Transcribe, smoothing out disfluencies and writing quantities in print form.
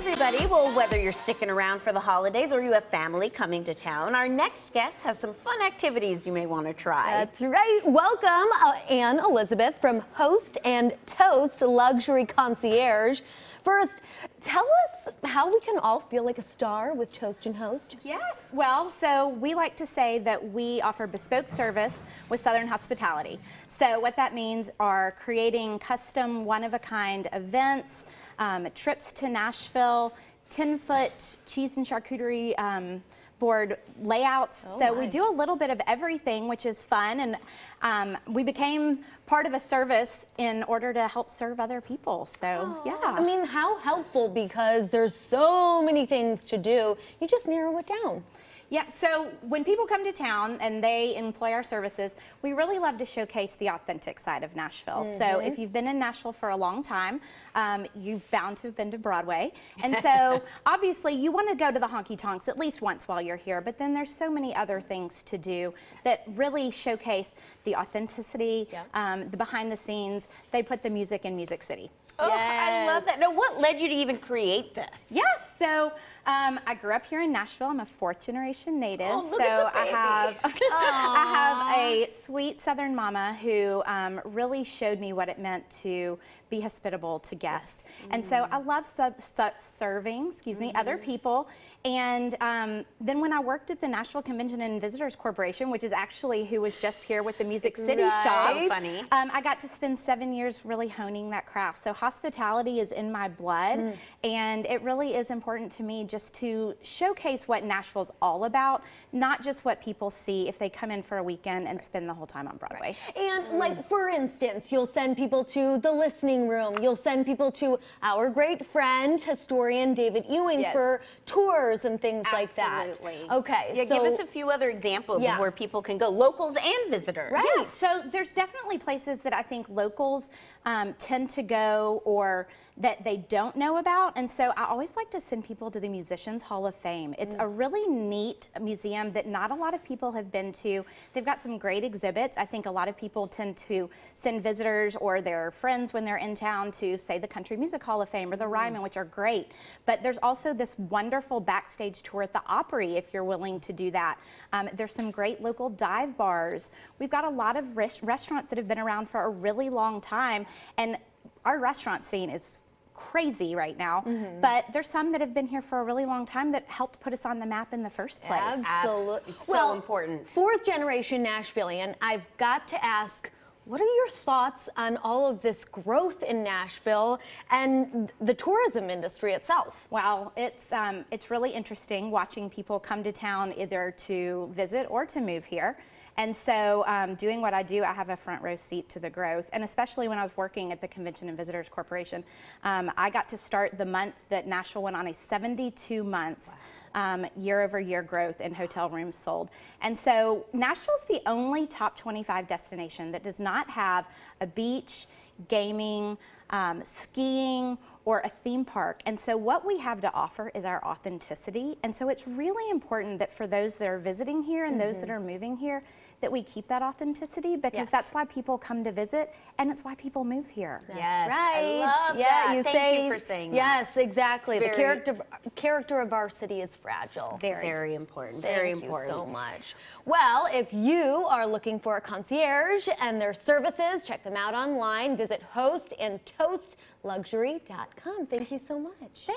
everybody. Well, whether you're sticking around for the holidays or you have family coming to town, our next guest has some fun activities you may want to try. That's right. Welcome, Anne Elizabeth from Host and Toast Luxury Concierge. First, tell us how we can all feel like a star with Toast and Host. Yes, well, so we like to say that we offer bespoke service with Southern hospitality. So what that means are creating custom, one-of-a-kind events, trips to Nashville, 10-foot cheese and charcuterie board layouts. Oh, so nice. we do a little bit of everything, which is fun, and we became part of a service in order to help serve other people. So yeah. I mean, how helpful, because there's so many things to do. You just narrow it down. Yeah, so when people come to town and they employ our services, we really love to showcase the authentic side of Nashville. So if you've been in Nashville for a long time, you've bound to have been to Broadway. And so obviously you want to go to the honky tonks at least once while you're here, but then there's so many other things to do that really showcase the authenticity, the behind the scenes. They put the music in Music City. Oh, I love that. Now, what led you to even create this? Yes, so I grew up here in Nashville. I'm a fourth-generation native. Oh, look so at the baby. I have a sweet Southern mama who really showed me what it meant to be hospitable to guests. And so I love serving, other people. And then when I worked at the Nashville Convention and Visitors Corporation, which is actually who was just here with the Music City shop. So funny. I got to spend 7 years really honing that craft. So hospitality is in my blood, and it really is important to me just to showcase what Nashville's all about, not just what people see if they come in for a weekend and spend the whole time on Broadway. And like, for instance, you'll send people to the listening room. You'll send people to our great friend, historian David Ewing, for tours and things like that. Absolutely. Okay, Yeah, so give us a few other examples of where people can go, locals and visitors. Right. Yeah, so there's definitely places that I think locals tend to go or that they don't know about, and so I always like to send people to the Musicians Hall of Fame. It's a really neat museum that not a lot of people have been to. They've got some great exhibits. I think a lot of people tend to send visitors or their friends when they're in town to, say, the Country Music Hall of Fame or the Ryman, which are great. But there's also this wonderful backstage tour at the Opry if you're willing to do that. There's some great local dive bars. We've got a lot of restaurants that have been around for a really long time, and our restaurant scene is crazy right now, but there's some that have been here for a really long time that helped put us on the map in the first place. absolutely. It's so important. Fourth generation Nashvilleian, I've got to ask, what are your thoughts on all of this growth in Nashville and the tourism industry itself? Well, it's really interesting watching people come to town either to visit or to move here. And so doing what I do, I have a front row seat to the growth. And especially when I was working at the Convention and Visitors Corporation, I got to start the month that Nashville went on a 72-month year-over-year growth in hotel rooms sold. And so Nashville's the only top 25 destination that does not have a beach, gaming, skiing, or a theme park. And so what we have to offer is our authenticity. And so it's really important that for those that are visiting here and those that are moving here, that we keep that authenticity, because that's why people come to visit, and it's why people move here. Yes, right. I love yeah, that. you Thank you for saying that. Yes, exactly. Very, the character of our city is fragile. Very important. Very important. Thank you so much. Well, if you are looking for a concierge and their services, check them out online. Visit hostandtoastluxury.com. Thank you so much.